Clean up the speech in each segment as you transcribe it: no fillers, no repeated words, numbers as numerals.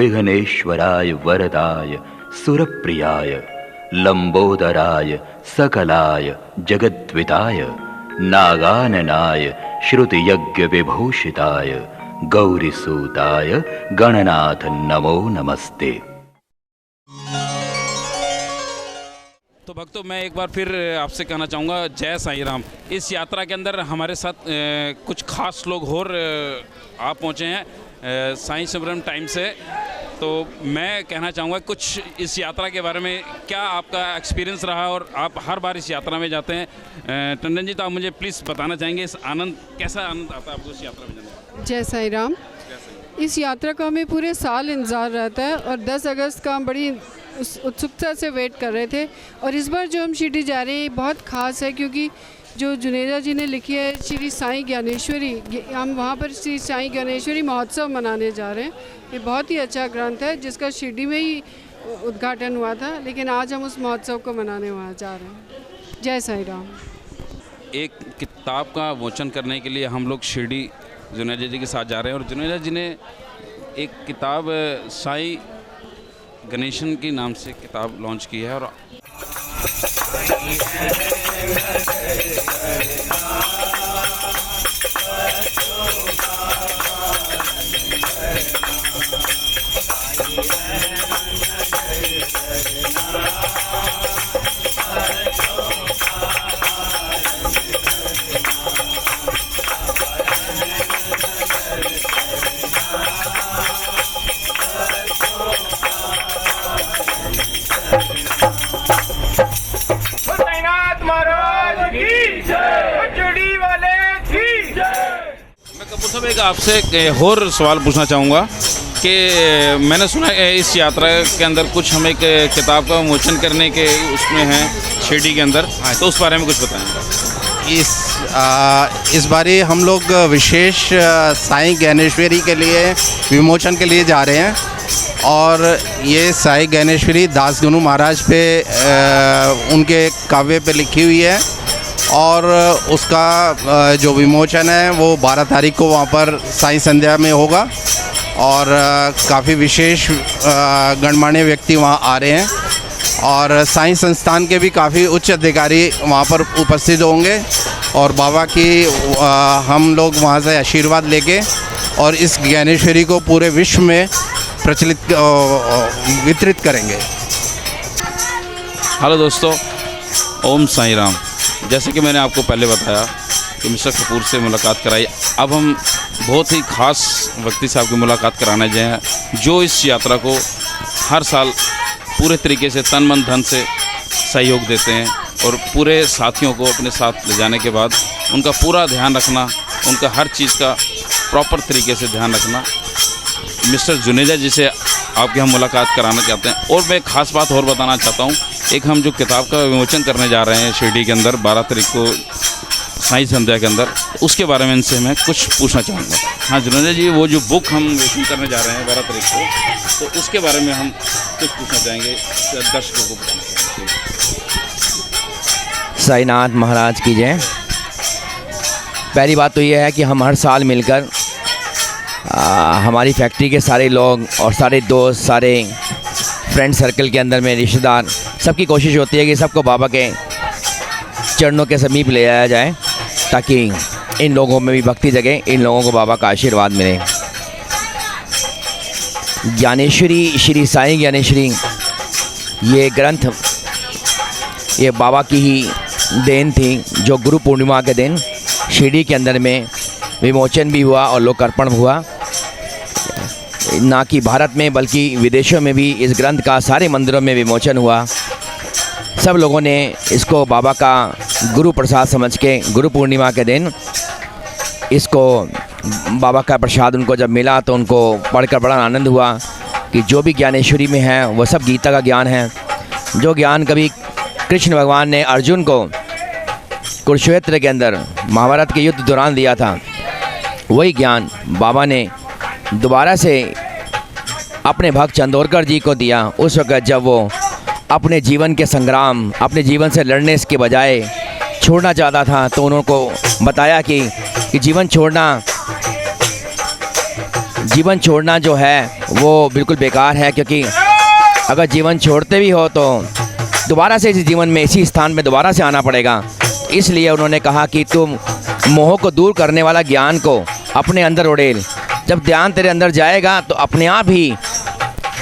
विघ्नेश्वराय वरदाय सुरप्रियाय लंबोदराय सकलाय जगद्विताय नागाननाय श्रुतियज्ञ विभूषिताय गौरीसूताय गणनाथ नमो नमस्ते। तो भक्तों, मैं एक बार फिर आपसे कहना चाहूँगा जय साईं राम। इस यात्रा के अंदर हमारे साथ कुछ खास लोग और आप पहुँचे हैं साईं सिमरन टाइम से। तो मैं कहना चाहूँगा कुछ इस यात्रा के बारे में, क्या आपका एक्सपीरियंस रहा और आप हर बार इस यात्रा में जाते हैं। टंडन जी, तो आप मुझे प्लीज़ बताना चाहेंगे इस कैसा आनंद आता है आपको इस यात्रा में जाने में। जय साईं राम। इस यात्रा का हमें पूरे साल इंतज़ार रहता है और 10 अगस्त का हम बड़ी उत्सुकता से वेट कर रहे थे। और इस बार जो हम शिरडी जा रहे हैं बहुत ख़ास है, क्योंकि जो जुनेजा जी ने लिखी है श्री साईं ज्ञानेश्वरी, हम वहाँ पर श्री साईं ज्ञानेश्वरी महोत्सव मनाने जा रहे हैं। ये बहुत ही अच्छा ग्रंथ है जिसका शिरडी में ही उद्घाटन हुआ था, लेकिन आज हम उस महोत्सव को मनाने वहाँ जा रहे हैं। जय साईं राम। एक किताब का विमोचन करने के लिए हम लोग शिरडी जुनेजा जी के साथ जा रहे हैं और जुनेजा जी ने एक किताब साईं गणेशन के नाम से किताब लॉन्च की है। और सब एक आपसे एक और सवाल पूछना चाहूँगा कि मैंने सुना है इस यात्रा के अंदर कुछ हम एक किताब का विमोचन करने के उसमें हैं शिरडी के अंदर, तो उस बारे में कुछ बताएं। इस बारी हम लोग विशेष साईं ज्ञानेश्वरी के लिए विमोचन के लिए जा रहे हैं और ये साईं ज्ञानेश्वरी दासगुरु महाराज पे उनके काव्य पे लिखी हुई है और उसका जो विमोचन है वो 12 तारीख को वहाँ पर साईं संध्या में होगा और काफ़ी विशेष गणमान्य व्यक्ति वहाँ आ रहे हैं और साईं संस्थान के भी काफ़ी उच्च अधिकारी वहाँ पर उपस्थित होंगे और बाबा की हम लोग वहाँ से आशीर्वाद लेके और इस ज्ञानेश्वरी को पूरे विश्व में प्रचलित वितरित करेंगे। हेलो दोस्तों, ओम साईं राम। जैसे कि मैंने आपको पहले बताया कि मिस्टर कपूर से मुलाकात कराई, अब हम बहुत ही ख़ास व्यक्ति से आपकी मुलाकात कराने जाए हैं जो इस यात्रा को हर साल पूरे तरीके से तन मन धन से सहयोग देते हैं और पूरे साथियों को अपने साथ ले जाने के बाद उनका पूरा ध्यान रखना, उनका हर चीज़ का प्रॉपर तरीके से ध्यान रखना। मिस्टर जुनेजा जी से आपकी हम मुलाकात कराना चाहते हैं। और मैं एक ख़ास बात और बताना चाहता हूँ, एक हम जो किताब का विमोचन करने जा रहे हैं शिरडी के अंदर 12 तारीख को साईं संध्या के अंदर, उसके बारे में इनसे मैं कुछ पूछना चाहूँगा। हाँ जुनेजा जी, वो जो बुक हम विमोचन करने जा रहे हैं 12 तारीख को, तो उसके बारे में हम कुछ पूछना चाहेंगे दर्शकों को बताना चाहेंगे। साईनाथ महाराज की जय। पहली बात तो ये है कि हम हर साल मिलकर हमारी फैक्ट्री के सारे लोग और सारे दोस्त, सारे फ्रेंड सर्कल के अंदर में रिश्तेदार, सबकी कोशिश होती है कि सबको बाबा के चरणों के समीप ले आया जाए ताकि इन लोगों में भी भक्ति जगे, इन लोगों को बाबा का आशीर्वाद मिले। ज्ञानेश्वरी, श्री साईं ज्ञानेश्वरी, ये ग्रंथ ये बाबा की ही देन थी जो गुरु पूर्णिमा के दिन शिरडी के अंदर में विमोचन भी हुआ और लोकार्पण हुआ। ना कि भारत में बल्कि विदेशों में भी इस ग्रंथ का सारे मंदिरों में विमोचन हुआ। सब लोगों ने इसको बाबा का गुरु प्रसाद समझ के गुरु पूर्णिमा के दिन इसको बाबा का प्रसाद उनको जब मिला तो उनको पढ़कर बड़ा आनंद हुआ कि जो भी ज्ञानेश्वरी में है वो सब गीता का ज्ञान है। जो ज्ञान कभी कृष्ण भगवान ने अर्जुन को कुरुक्षेत्र के अंदर महाभारत के युद्ध दौरान दिया था, वही ज्ञान बाबा ने दोबारा से अपने भक्त चंदोरकर जी को दिया उस वक़्त जब वो अपने जीवन के संग्राम, अपने जीवन से लड़ने के बजाय छोड़ना चाहता था। तो उन्होंने को बताया कि जीवन छोड़ना जीवन छोड़ना जो है वो बिल्कुल बेकार है, क्योंकि अगर जीवन छोड़ते भी हो तो दोबारा से इस जीवन में इसी स्थान में दोबारा से आना पड़ेगा। इसलिए उन्होंने कहा कि तुम मोह को दूर करने वाला ज्ञान को अपने अंदर उड़ेल। जब ध्यान तेरे अंदर जाएगा तो अपने आप ही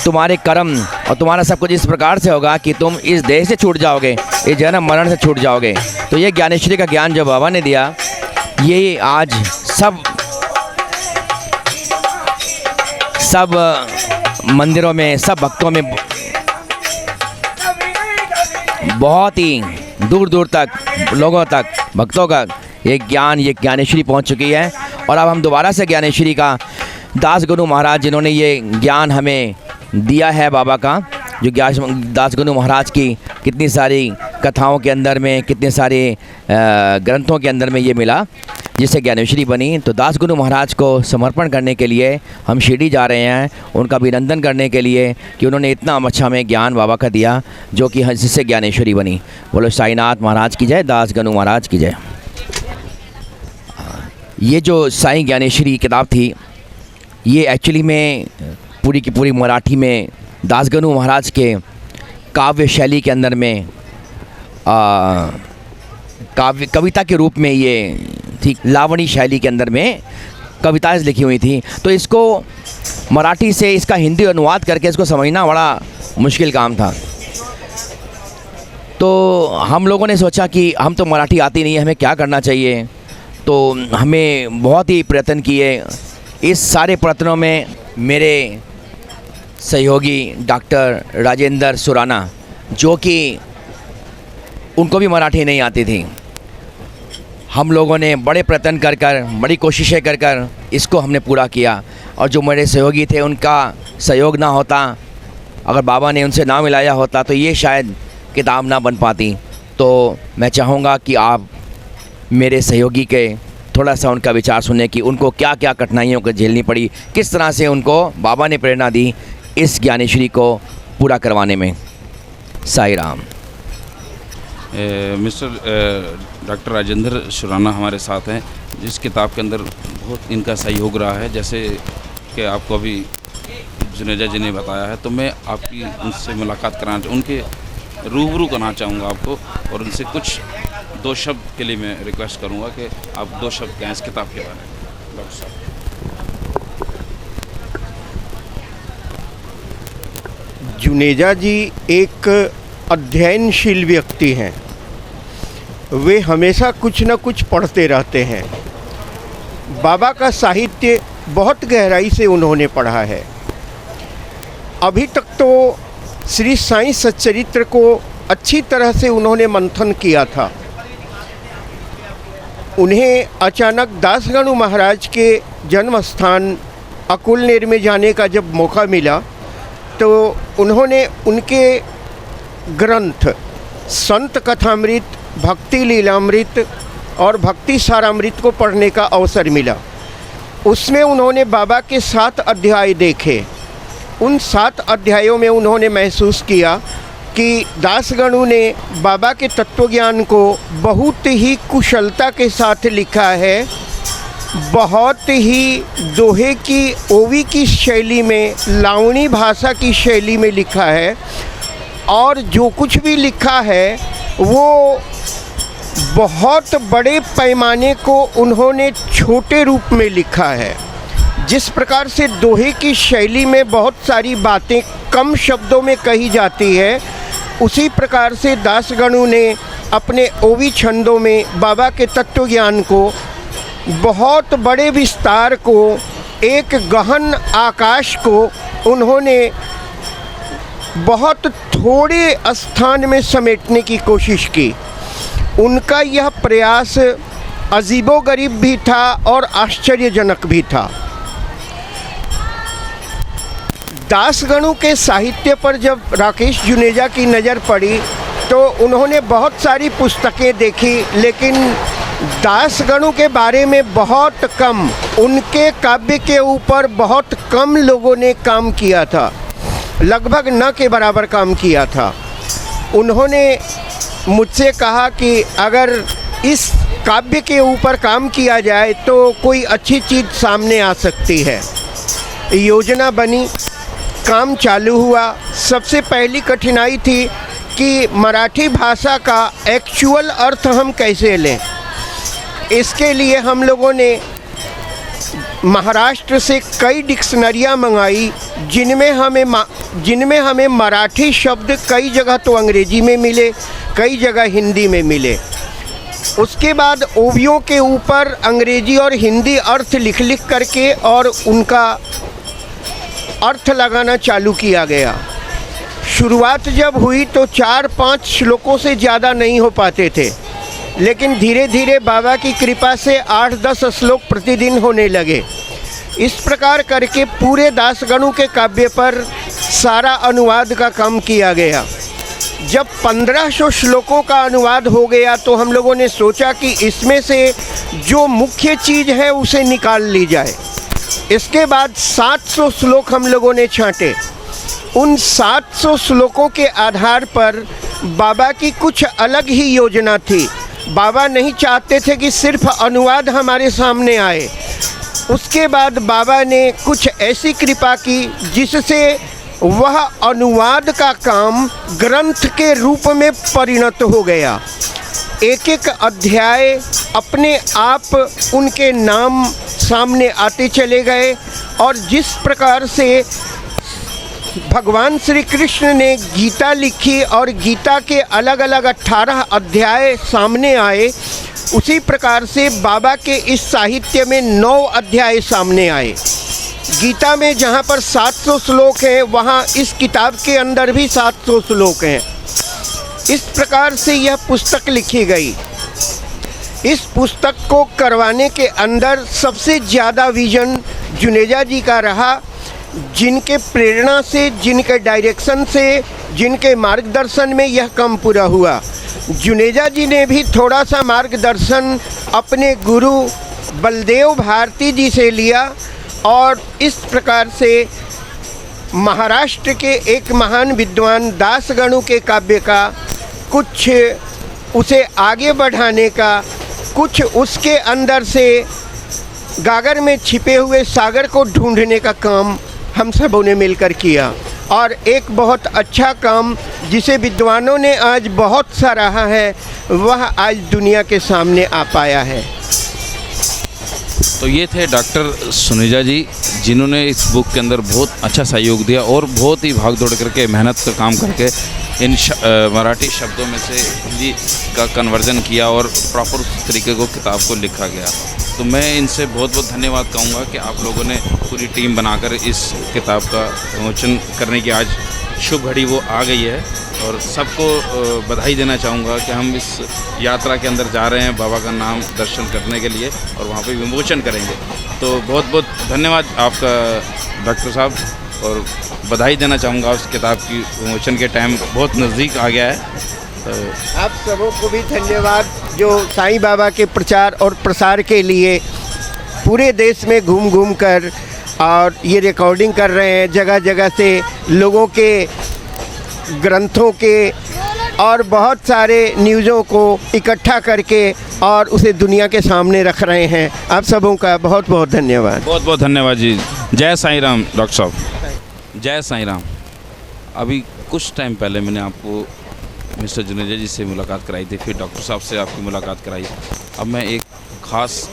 तुम्हारे कर्म और तुम्हारा सब कुछ इस प्रकार से होगा कि तुम इस देह से छूट जाओगे, इस जन्म मरण से छूट जाओगे। तो ये ज्ञानेश्वरी का ज्ञान जो बाबा ने दिया, ये आज सब मंदिरों में, सब भक्तों में बहुत ही दूर दूर तक लोगों तक, भक्तों का ये ज्ञान, ये ज्ञानेश्वरी पहुंच चुकी है। और अब हम दोबारा से ज्ञानेश्वरी का दास गुरु महाराज जिन्होंने ये ज्ञान हमें दिया है, बाबा का जो दास गुरु महाराज की कितनी सारी कथाओं के अंदर में, कितने सारे ग्रंथों के अंदर में ये मिला जिससे ज्ञानेश्वरी बनी। तो दास गुरु महाराज को समर्पण करने के लिए हम शिरडी जा रहे हैं, उनका अभिनंदन करने के लिए कि उन्होंने इतना अच्छा हमें ज्ञान बाबा का दिया जो कि जिससे ज्ञानेश्वरी बनी। बोलो साईनाथ महाराज की जय, दास गुरु महाराज की जय। ये जो साईं ज्ञानेश्वरी किताब थी, ये एक्चुअली में पूरी की पूरी मराठी में दास गुरु महाराज के काव्य शैली के अंदर में कविता के रूप में ये थी, लावणी शैली के अंदर में कविताएं लिखी हुई थी। तो इसको मराठी से इसका हिंदी अनुवाद करके इसको समझना बड़ा मुश्किल काम था। तो हम लोगों ने सोचा कि हम तो मराठी आती नहीं है, हमें क्या करना चाहिए। तो हमें बहुत ही प्रयत्न किए। इस सारे प्रयत्नों में मेरे सहयोगी डॉक्टर राजेंद्र सुराना, जो कि उनको भी मराठी नहीं आती थी, हम लोगों ने बड़े प्रयत्न कर बड़ी कोशिशें कर इसको हमने पूरा किया। और जो मेरे सहयोगी थे उनका सहयोग ना होता, अगर बाबा ने उनसे ना मिलाया होता तो ये शायद किताब ना बन पाती। तो मैं चाहूँगा कि आप मेरे सहयोगी के थोड़ा सा उनका विचार सुने कि उनको क्या क्या कठिनाइयों को झेलनी पड़ी, किस तरह से उनको बाबा ने प्रेरणा दी इस ज्ञानेश्वरी को पूरा करवाने में। साई राम। मिस्टर डॉक्टर राजेंद्र सुराना हमारे साथ हैं, जिस किताब के अंदर बहुत इनका सहयोग रहा है। जैसे कि आपको अभी जुनेजा जी ने बताया है, तो मैं आपकी उनसे मुलाकात कराना, उनके रूबरू करना चाहूँगा आपको, और उनसे कुछ दो शब्द के लिए मैं रिक्वेस्ट करूँगा कि आप दो शब्द कहें इस किताब के बारे में। डॉक्टर साहब। जुनेजा जी एक अध्ययनशील व्यक्ति हैं। वे हमेशा कुछ न कुछ पढ़ते रहते हैं। बाबा का साहित्य बहुत गहराई से उन्होंने पढ़ा है। अभी तक तो श्री साईं सच्चरित्र को अच्छी तरह से उन्होंने मंथन किया था। उन्हें अचानक दास गणु महाराज के जन्म स्थान अकुलनेर में जाने का जब मौका मिला, तो उन्होंने उनके ग्रंथ संत कथामृत, भक्ति लीलामृत और भक्ति सारामृत को पढ़ने का अवसर मिला। उसमें उन्होंने बाबा के 7 अध्याय देखे। उन 7 अध्यायों में उन्होंने महसूस किया कि दासगणु ने बाबा के तत्वज्ञान को बहुत ही कुशलता के साथ लिखा है, बहुत ही दोहे की, ओवी की शैली में, लावणी भाषा की शैली में लिखा है। और जो कुछ भी लिखा है वो बहुत बड़े पैमाने को उन्होंने छोटे रूप में लिखा है। जिस प्रकार से दोहे की शैली में बहुत सारी बातें कम शब्दों में कही जाती है, उसी प्रकार से दासगणु ने अपने ओवी छंदों में बाबा के तत्व ज्ञान को, बहुत बड़े विस्तार को, एक गहन आकाश को उन्होंने बहुत थोड़े स्थान में समेटने की कोशिश की। उनका यह प्रयास अजीबोगरीब भी था और आश्चर्यजनक भी था। दासगणु के साहित्य पर जब राकेश जुनेजा की नज़र पड़ी तो उन्होंने बहुत सारी पुस्तकें देखी, लेकिन दासगणु के बारे में बहुत कम, उनके काव्य के ऊपर बहुत कम लोगों ने काम किया था, लगभग न के बराबर काम किया था। उन्होंने मुझसे कहा कि अगर इस काव्य के ऊपर काम किया जाए तो कोई अच्छी चीज़ सामने आ सकती है। योजना बनी, काम चालू हुआ। सबसे पहली कठिनाई थी कि मराठी भाषा का एक्चुअल अर्थ हम कैसे लें। इसके लिए हम लोगों ने महाराष्ट्र से कई डिक्शनरियाँ मंगाई, जिनमें हमें मराठी शब्द कई जगह तो अंग्रेजी में मिले, कई जगह हिंदी में मिले। उसके बाद ओवियों के ऊपर अंग्रेजी और हिंदी अर्थ लिख करके और उनका अर्थ लगाना चालू किया गया। शुरुआत जब हुई तो 4-5 श्लोकों से ज़्यादा नहीं हो पाते थे, लेकिन धीरे धीरे बाबा की कृपा से 8-10 श्लोक प्रतिदिन होने लगे। इस प्रकार करके पूरे दासगणों के काव्य पर सारा अनुवाद का काम किया गया। जब 1500 श्लोकों का अनुवाद हो गया तो हम लोगों ने सोचा कि इसमें से जो मुख्य चीज़ है उसे निकाल ली जाए। इसके बाद 700 श्लोक हम लोगों ने छांटे। उन 700 श्लोकों के आधार पर बाबा की कुछ अलग ही योजना थी। बाबा नहीं चाहते थे कि सिर्फ अनुवाद हमारे सामने आए। उसके बाद बाबा ने कुछ ऐसी कृपा की जिससे वह अनुवाद का काम ग्रंथ के रूप में परिणत हो गया। एक एक अध्याय अपने आप उनके नाम सामने आते चले गए और जिस प्रकार से भगवान श्री कृष्ण ने गीता लिखी और गीता के अलग अलग 18 अध्याय सामने आए, उसी प्रकार से बाबा के इस साहित्य में 9 अध्याय सामने आए। गीता में जहाँ पर 700 श्लोक हैं, वहाँ इस किताब के अंदर भी 700 श्लोक हैं। इस प्रकार से यह पुस्तक लिखी गई। इस पुस्तक को करवाने के अंदर सबसे ज़्यादा विजन जुनेजा जी का रहा, जिनके प्रेरणा से, जिनके डायरेक्शन से, जिनके मार्गदर्शन में यह काम पूरा हुआ। जुनेजा जी ने भी थोड़ा सा मार्गदर्शन अपने गुरु बलदेव भारती जी से लिया और इस प्रकार से महाराष्ट्र के एक महान विद्वान दासगणों के काव्य का कुछ उसे आगे बढ़ाने का, कुछ उसके अंदर से गागर में छिपे हुए सागर को ढूंढने का काम हम सबों ने मिलकर किया और एक बहुत अच्छा काम जिसे विद्वानों ने आज बहुत सराहा है, वह आज दुनिया के सामने आ पाया है। तो ये थे डॉक्टर सुनेजा जी, जिन्होंने इस बुक के अंदर बहुत अच्छा सहयोग दिया और बहुत ही भाग दौड़ करके मेहनत का काम करके इन मराठी शब्दों में से हिंदी का कन्वर्जन किया और प्रॉपर तरीके को किताब को लिखा गया। तो मैं इनसे बहुत बहुत धन्यवाद कहूँगा कि आप लोगों ने पूरी टीम बनाकर इस किताब का विमोचन करने की आज शुभ घड़ी वो आ गई है और सबको बधाई देना चाहूँगा कि हम इस यात्रा के अंदर जा रहे हैं बाबा का नाम दर्शन करने के लिए और वहाँ पे विमोचन करेंगे। तो बहुत बहुत धन्यवाद आपका डॉक्टर साहब और बधाई देना चाहूँगा उस किताब की विमोचन के टाइम बहुत नज़दीक आ गया है। तो आप सबों को भी धन्यवाद जो साईं बाबा के प्रचार और प्रसार के लिए पूरे देश में घूम घूम कर और ये रिकॉर्डिंग कर रहे हैं, जगह जगह से लोगों के ग्रंथों के और बहुत सारे न्यूज़ों को इकट्ठा करके और उसे दुनिया के सामने रख रहे हैं। आप सबों का बहुत बहुत धन्यवाद। बहुत बहुत धन्यवाद जी। जय साईं राम डॉक्टर साहब, जय साईं राम। अभी कुछ टाइम पहले मैंने आपको मिस्टर जुनेजा जी से मुलाकात कराई थी, फिर डॉक्टर साहब से आपकी मुलाकात कराई। अब मैं एक ख़ास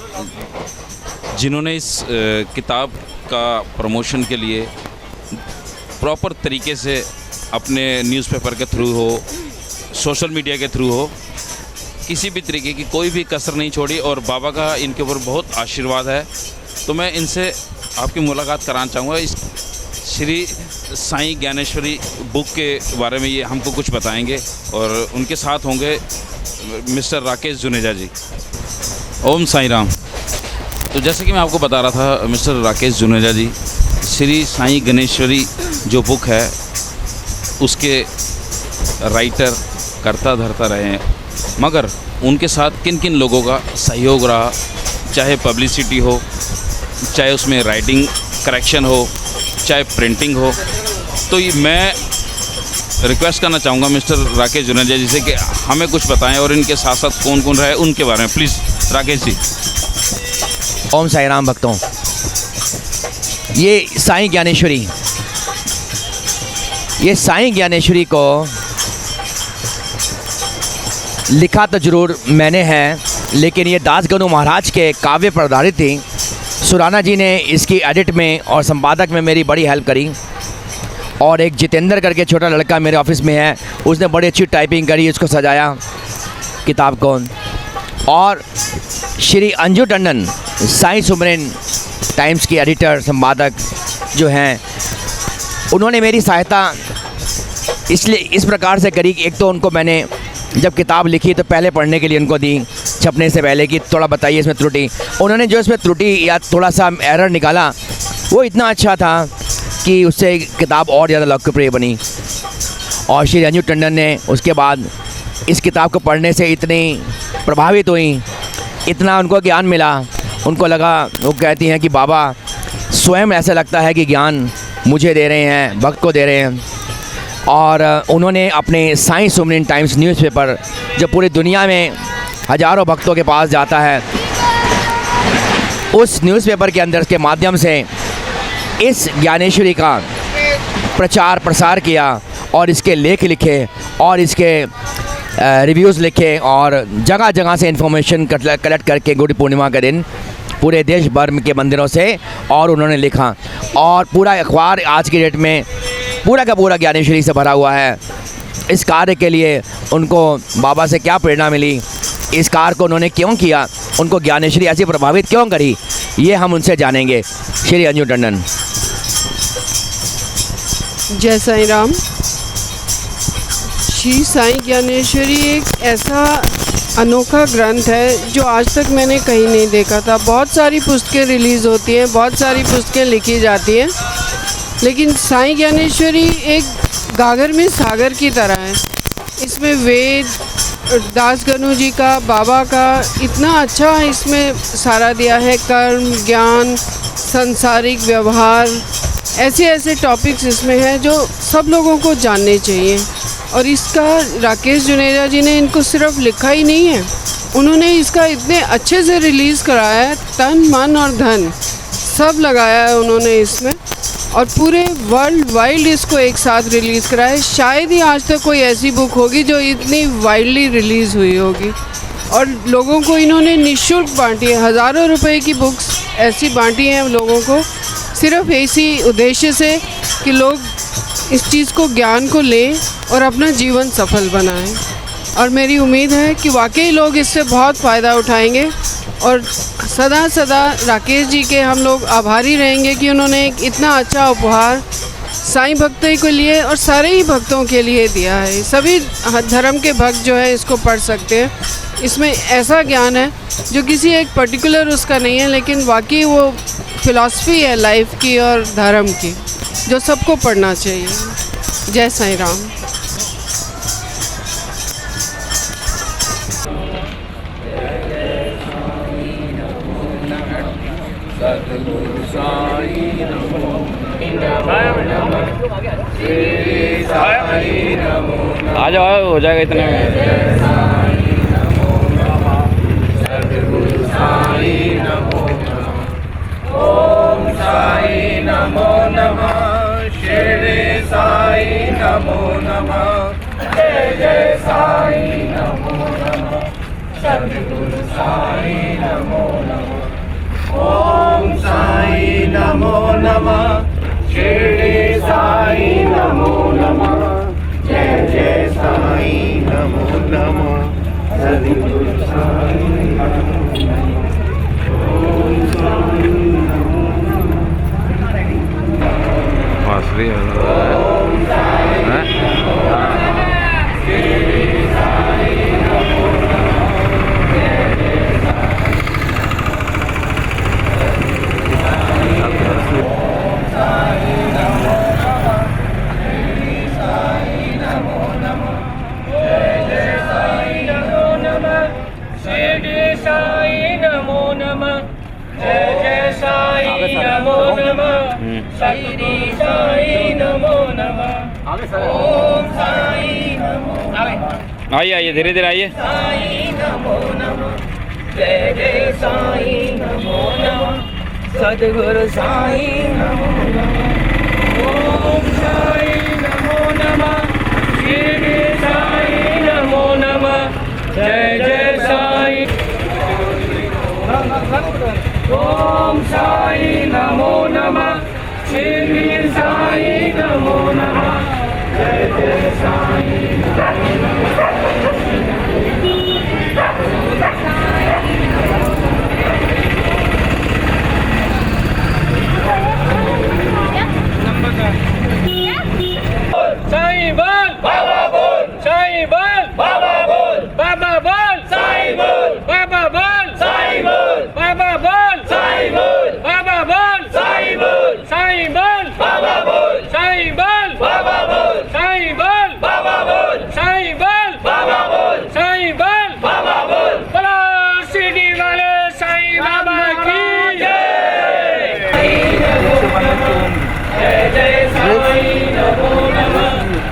जिन्होंने इस किताब का प्रमोशन के लिए प्रॉपर तरीके से अपने न्यूज़पेपर के थ्रू हो, सोशल मीडिया के थ्रू हो, किसी भी तरीके की कोई भी कसर नहीं छोड़ी और बाबा का इनके ऊपर बहुत आशीर्वाद है। तो मैं इनसे आपकी मुलाकात कराना चाहूँगा। इस श्री साईं ज्ञानेश्वरी बुक के बारे में ये हमको कुछ बताएंगे और उनके साथ होंगे मिस्टर राकेश जुनेजा जी। ओम साईं राम। तो जैसे कि मैं आपको बता रहा था मिस्टर राकेश जुनेजा जी श्री साईं ज्ञानेश्वरी जो बुक है उसके राइटर करता धरता रहे हैं, मगर उनके साथ किन किन लोगों का सहयोग रहा, चाहे पब्लिसिटी हो, चाहे उसमें राइटिंग करेक्शन हो, चाहे प्रिंटिंग हो। तो ये मैं रिक्वेस्ट करना चाहूँगा मिस्टर राकेश जुनेजा जी से कि हमें कुछ बताएं और इनके साथ साथ कौन कौन रहे उनके बारे में प्लीज़ राकेश जी। ओम साई राम भक्तों, ये साईं ज्ञानेश्वरी, ये साईं ज्ञानेश्वरी को लिखा तो ज़रूर मैंने है, लेकिन ये दासगणु महाराज के काव्य पर आधारित थी। सुराना जी ने इसकी एडिट में और संपादक में मेरी बड़ी हेल्प करी, और एक जितेंद्र करके छोटा लड़का मेरे ऑफिस में है, उसने बड़ी अच्छी टाइपिंग करी, इसको सजाया किताब को। और श्री अंजू टंडन साईं सुमरन टाइम्स की एडिटर संपादक जो हैं, उन्होंने मेरी सहायता इसलिए इस प्रकार से करी कि एक तो उनको मैंने जब किताब लिखी तो पहले पढ़ने के लिए उनको दी छपने से पहले कि थोड़ा बताइए इसमें त्रुटि। उन्होंने जो इसमें त्रुटि या थोड़ा सा एरर निकाला वो इतना अच्छा था कि उससे किताब और ज़्यादा लोकप्रिय बनी। और श्री अंजू टंडन ने उसके बाद इस किताब को पढ़ने से इतनी प्रभावित हुई, इतना उनको ज्ञान मिला, उनको लगा, वो कहती हैं कि बाबा स्वयं ऐसा लगता है कि ज्ञान मुझे दे रहे हैं, भक्त को दे रहे हैं। और उन्होंने अपने साईं सुमरन टाइम्स न्यूज़पेपर जो पूरी दुनिया में हज़ारों भक्तों के पास जाता है, उस न्यूज़पेपर के अंदर के माध्यम से इस ज्ञानेश्वरी का प्रचार प्रसार किया और इसके लेख लिखे और इसके रिव्यूज़ लिखे और जगह जगह से इन्फॉर्मेशन कलेक्ट करके गुरु पूर्णिमा के दिन पूरे देश भर के मंदिरों से और उन्होंने लिखा। और पूरा अखबार आज की डेट में पूरा का पूरा ज्ञानेश्वरी से भरा हुआ है। इस कार्य के लिए उनको बाबा से क्या प्रेरणा मिली, इस कार्य को उन्होंने क्यों किया, उनको ज्ञानेश्वरी ऐसी प्रभावित क्यों करी, ये हम उनसे जानेंगे। श्री अंजू टंडन। जय साईं राम। श्री साईं ज्ञानेश्वरी एक ऐसा अनोखा ग्रंथ है जो आज तक मैंने कहीं नहीं देखा था। बहुत सारी पुस्तकें रिलीज़ होती हैं, बहुत सारी पुस्तकें लिखी जाती हैं, लेकिन साईं ज्ञानेश्वरी एक गागर में सागर की तरह है। इसमें वेद, दासगणु जी का, बाबा का इतना अच्छा इसमें सारा दिया है। कर्म, ज्ञान, सांसारिक व्यवहार, ऐसे ऐसे टॉपिक्स इसमें हैं जो सब लोगों को जानने चाहिए। और इसका राकेश जुनेजा जी ने इनको सिर्फ लिखा ही नहीं है, उन्होंने इसका इतने अच्छे से रिलीज़ कराया है, तन मन और धन सब लगाया है उन्होंने इसमें, और पूरे वर्ल्ड वाइड इसको एक साथ रिलीज़ कराया है। शायद ही आज तक कोई ऐसी बुक होगी जो इतनी वाइडली रिलीज़ हुई होगी। और लोगों को इन्होंने निःशुल्क बांटी है, हज़ारों रुपए की बुक्स ऐसी बांटी हैं लोगों को, सिर्फ इसी उद्देश्य से कि लोग इस चीज़ को, ज्ञान को लें और अपना जीवन सफल बनाएं। और मेरी उम्मीद है कि वाकई लोग इससे बहुत फ़ायदा उठाएंगे और सदा सदा राकेश जी के हम लोग आभारी रहेंगे कि उन्होंने एक इतना अच्छा उपहार साईं भक्तों के लिए और सारे ही भक्तों के लिए दिया है। सभी धर्म के भक्त जो है इसको पढ़ सकते हैं। इसमें ऐसा ज्ञान है जो किसी एक पर्टिकुलर उसका नहीं है, लेकिन वाकई वो फिलॉसफी है लाइफ की और धर्म की, जो सबको पढ़ना चाहिए। जय साईं राम। आ जाओ, हो जाएगा इतने में। ओम साई नमो नमः, शिरडी साई नमो नमः, जय जय साई नमो नमः, सद्गुरु साई नमो नमः। ओम साई नमो नमः, शिरडी साई नमो नमः, जय जय साई नमो नमः, सद्गुरु साई नमो नमः। ओम साई आइए आइए, धीरे धीरे आइए। साई नमो नमः, जय जय साई नमो नमः, सद्गुरु साईं नमो नमः। ओम साईं नमो नमः। शिरडी साईं नमो नमः। जय जय साईं। ओम साईं नमो नमः। शिरडी साईं नमो नमः। जय जय साईं नमो नमः। साईं बोल बाबा बोल, साईं बोल बाबा बोल, बाबा बोल साईं बोल, बाबा बोल साईं बोल, बाबा बोल साईं बोल, बाबा बोल साईं बोल, साईं बोल बाबा बोल, साईं बोल बाबा बोल, साईं बोल बाबा बोल, साईं बोल बाबा बोल, साईं बोल बाबा बोल। बोलो शिरडी वाले साईं बाबा की जय। जय जय साईं नमो नमः।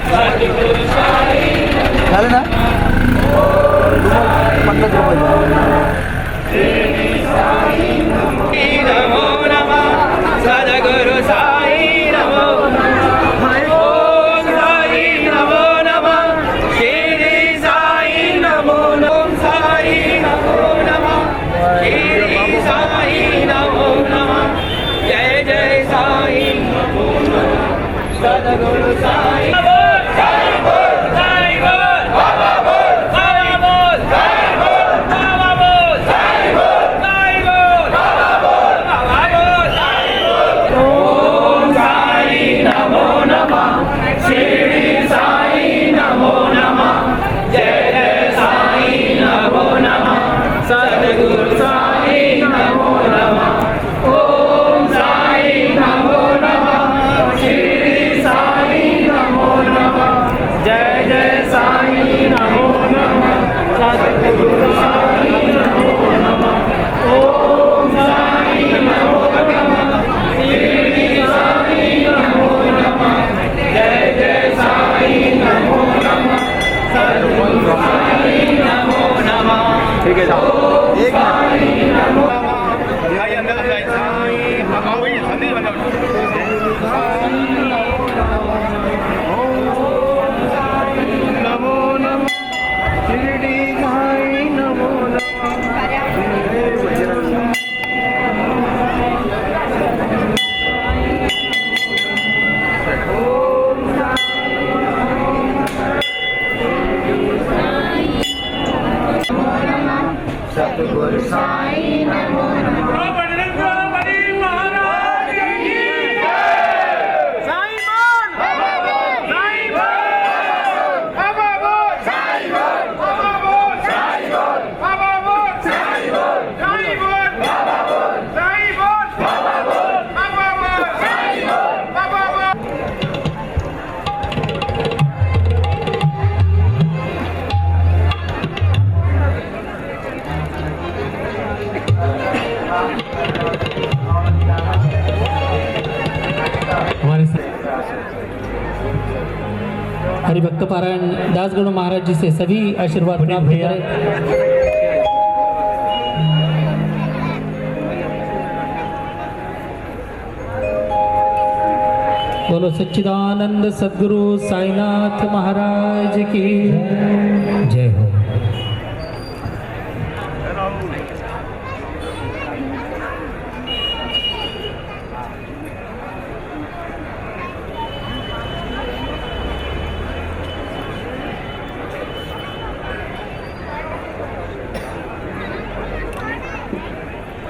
सद्गुरु साईं झालं ना नमो नमः। सद्गुरु साईं नमो नमः। ओम साईं नमो नमः। शिरडी साईं नमो नमः। साईं नमो नमः। शिरडी साईं नमो नमः। जय जय साईं नमो नमः। सद्गुरु साईं बोल, साईं बोल, साईं बोल बाबा बोल, बाबा बोल साईं बोल, बाबा बोल साईं बोल, साईं बोल बाबा बोल, बाबा बोल साईं बोल। ओम साईं नमो नमः। शिरडी साईं नमो नमः। जय जय साईं नमो नमः। सद्गुरु साईं नमो नमः। ओम साईं नमो नमः। शिरडी साईं नमो नमः। जय जय साईं नमो नमः। सद्गुरु साईं नमो नमः। ओम साईं नमो नमः। शिरडी साईं नमो नमः। जय जय साईं नमो नमः। सद्गुरु साईं नमो नमः। ठीक है साहब एक साईं नमो नमः। नमो नमः। शिरडी साईं नमो नमः। सद्गुरु साईं नमो नमः। बजरंगबली महाराज की जय। साईं बोल बाबा बोल, साईं बोल बाबा बोल, साईं बोल बाबा बोल, साईं बोल बाबा बोल, साईं बोल, साईं बोल बाबा बोल, साईं बोल बाबा बोल, बाबा बोल साईं बोल बाबा बोल। हमारे हरिभक्त पारायण दासगणु महाराज जी से सभी आशीर्वाद प्राप्त करें। बोलो सच्चिदानंद सद्गुरु साईनाथ महाराज की जय हो।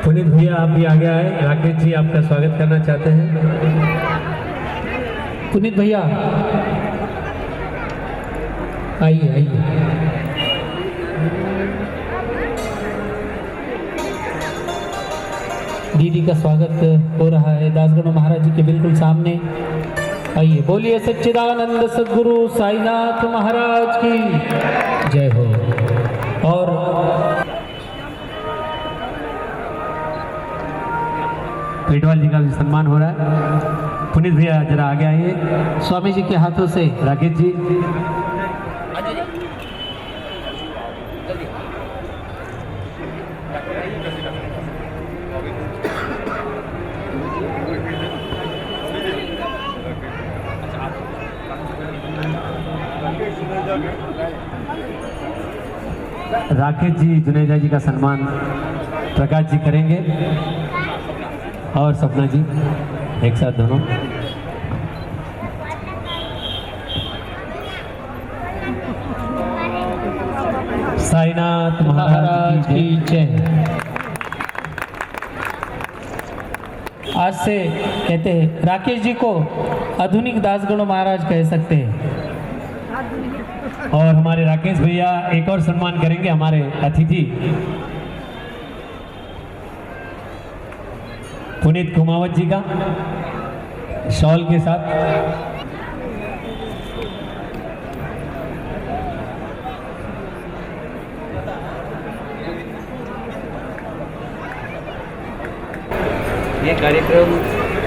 पुनीत भैया आप भी आगे आए। राकेश जी आपका स्वागत करना चाहते हैं। पुनीत भैया आइए आइए। दीदी का स्वागत हो रहा है दासगणु महाराज जी के बिल्कुल सामने। आइए बोलिए सच्चिदानंद सद्गुरु साईनाथ महाराज की जय हो। और पेटवाल जी का भी सम्मान हो रहा है। पुनीत भैया जरा आगे आइए। स्वामी जी के हाथों से राकेश जी। राकेश जी जुनेजा जी का सम्मान प्रकाश जी करेंगे और सपना जी एक साथ दोनों। साईनाथ महाराज की जय। आज से कहते हैं राकेश जी को आधुनिक दासगणु महाराज कह सकते हैं। और हमारे राकेश भैया एक और सम्मान करेंगे हमारे अतिथि पुनीत कुमावत जी का शॉल के साथ। ये कार्यक्रम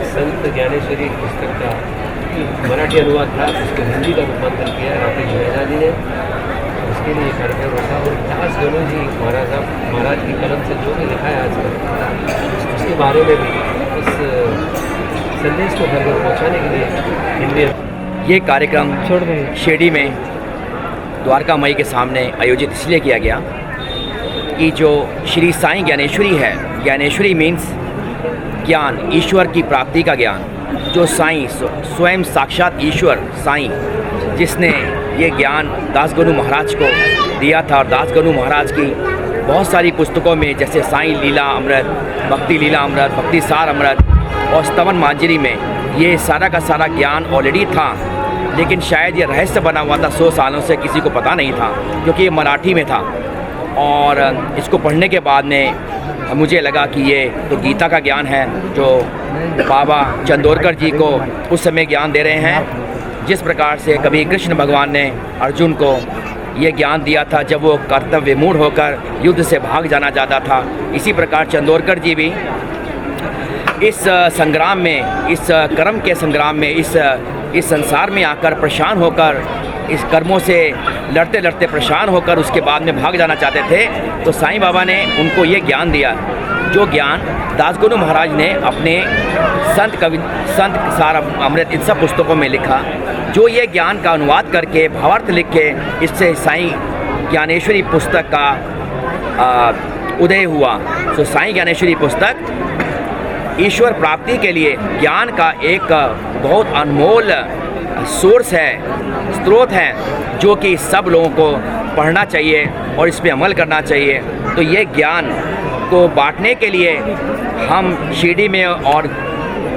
संत ज्ञानेश्वरी पुस्तक का मराठी अनुवाद था, उसको हिंदी का रूपांतर किया राकेश जुनेजा जी ने। उसके लिए ये कार्यक्रम रखा और दास गणु जी महाराज की कलम से जो भी लिखा है आजकल, उसके बारे में भी उस संदेश को घर घर पहुँचाने के लिए हिंदी। ये कार्यक्रम शिरडी में द्वारका माई के सामने आयोजित इसलिए किया गया कि जो श्री साईं ज्ञानेश्वरी है, ज्ञानेश्वरी मीन्स ज्ञान, ईश्वर की प्राप्ति का ज्ञान। जो साईं स्वयं साक्षात ईश्वर साईं जिसने ये ज्ञान दासगणु महाराज को दिया था। और दासगणु महाराज की बहुत सारी पुस्तकों में जैसे साईं लीला अमृत, भक्ति लीला अमृत, भक्ति सार अमृत और स्तवन मांजरी में ये सारा का सारा ज्ञान ऑलरेडी था, लेकिन शायद ये रहस्य बना हुआ था 100 सालों से, किसी को पता नहीं था क्योंकि ये मराठी में था। और इसको पढ़ने के बाद में मुझे लगा कि ये तो गीता का ज्ञान है जो बाबा चंदोरकर जी को उस समय ज्ञान दे रहे हैं। जिस प्रकार से कभी कृष्ण भगवान ने अर्जुन को ये ज्ञान दिया था जब वो कर्तव्य मूढ़ होकर युद्ध से भाग जाना चाहता था, इसी प्रकार चंदोरकर जी भी इस संग्राम में, इस कर्म के संग्राम में, इस संसार में आकर परेशान होकर, इस कर्मों से लड़ते लड़ते परेशान होकर उसके बाद में भाग जाना चाहते थे। तो साईं बाबा ने उनको ये ज्ञान दिया, जो ज्ञान दासगणु महाराज ने अपने संत सार अमृत इन सब पुस्तकों में लिखा। जो ये ज्ञान का अनुवाद करके भावार्थ लिख के इससे साईं ज्ञानेश्वरी पुस्तक का उदय हुआ। तो साईं ज्ञानेश्वरी पुस्तक ईश्वर प्राप्ति के लिए ज्ञान का एक बहुत अनमोल सोर्स है, स्रोत है, जो कि सब लोगों को पढ़ना चाहिए और इस पे अमल करना चाहिए। तो ये ज्ञान को बांटने के लिए हम शिरडी में और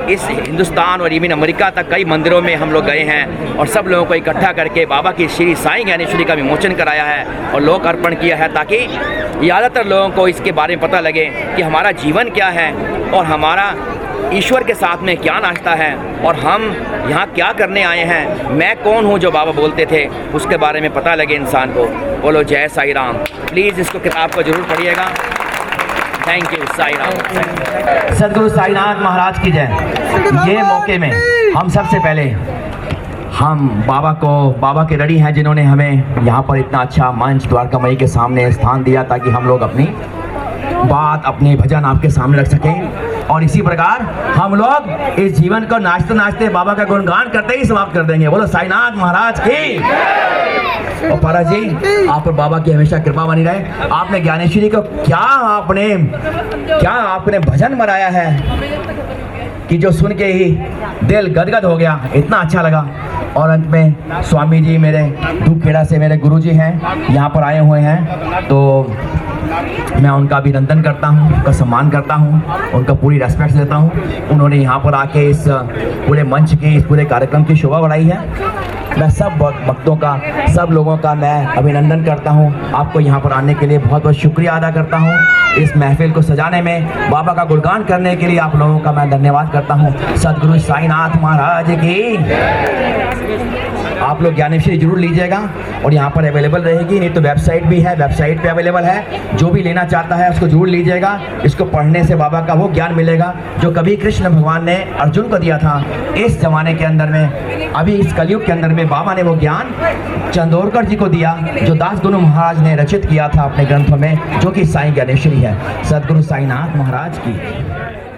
इस हिंदुस्तान और इवन अमेरिका तक कई मंदिरों में हम लोग गए हैं और सब लोगों को इकट्ठा करके बाबा की श्री साईं ज्ञानेश्वरी का विमोचन कराया है और लोक अर्पण किया है, ताकि ज़्यादातर लोगों को इसके बारे में पता लगे कि हमारा जीवन क्या है और हमारा ईश्वर के साथ में क्या नाश्ता है और हम यहाँ क्या करने आए हैं, मैं कौन हूँ जो बाबा बोलते थे, उसके बारे में पता लगे इंसान को। बोलो जय साई राम। प्लीज़ इसको किताब को ज़रूर पढ़िएगा। Thank you. साई राम। सदगुरु साईनाथ महाराज की जय। ये मौके में हम सबसे पहले हम बाबा के रड़ी हैं जिन्होंने हमें यहाँ पर इतना अच्छा मंच द्वारका माई के सामने स्थान दिया ताकि हम लोग अपनी बात, अपने भजन आपके सामने रख सकें। और इसी प्रकार हम लोग इस जीवन को नाचते नाचते बाबा का गुणगान करते ही समाप्त कर देंगे। बोलो साईनाथ महाराज की। और पारा जी, आप पर बाबा की हमेशा कृपा बनी रहे। आपने ज्ञानेश्वरी को क्या आपने भजन बनाया है कि जो सुन के ही दिल गदगद हो गया, इतना अच्छा लगा। और अंत में स्वामी जी मेरे धूपखेड़ा से मेरे गुरु जी हैं, यहाँ पर आए हुए हैं, तो मैं उनका अभिनंदन करता हूँ, उनका सम्मान करता हूँ, उनका पूरी रेस्पेक्ट देता हूँ। उन्होंने यहाँ पर आके इस पूरे मंच के, इस पूरे कार्यक्रम की शोभा बढ़ाई है। मैं सब भक्तों का, सब लोगों का मैं अभिनंदन करता हूँ। आपको यहाँ पर आने के लिए बहुत बहुत शुक्रिया अदा करता हूँ। इस महफिल को सजाने में, बाबा का गुणगान करने के लिए आप लोगों का मैं धन्यवाद करता हूँ। सदगुरु साईनाथ महाराज की। आप लोग ज्ञानेश्वरी जरूर लीजिएगा और यहाँ पर अवेलेबल रहेगी, नहीं तो वेबसाइट भी है, वेबसाइट पे अवेलेबल है। जो भी लेना चाहता है उसको जरूर लीजिएगा। इसको पढ़ने से बाबा का वो ज्ञान मिलेगा जो कभी कृष्ण भगवान ने अर्जुन को दिया था। इस जमाने के अंदर में, अभी इस कलयुग के अंदर में बाबा ने वो ज्ञान चंदोरकर जी को दिया जो दासगणु महाराज ने रचित किया था अपने ग्रंथों में, जो कि साईं ज्ञानेश्वरी है। सदगुरु साईनाथ महाराज की।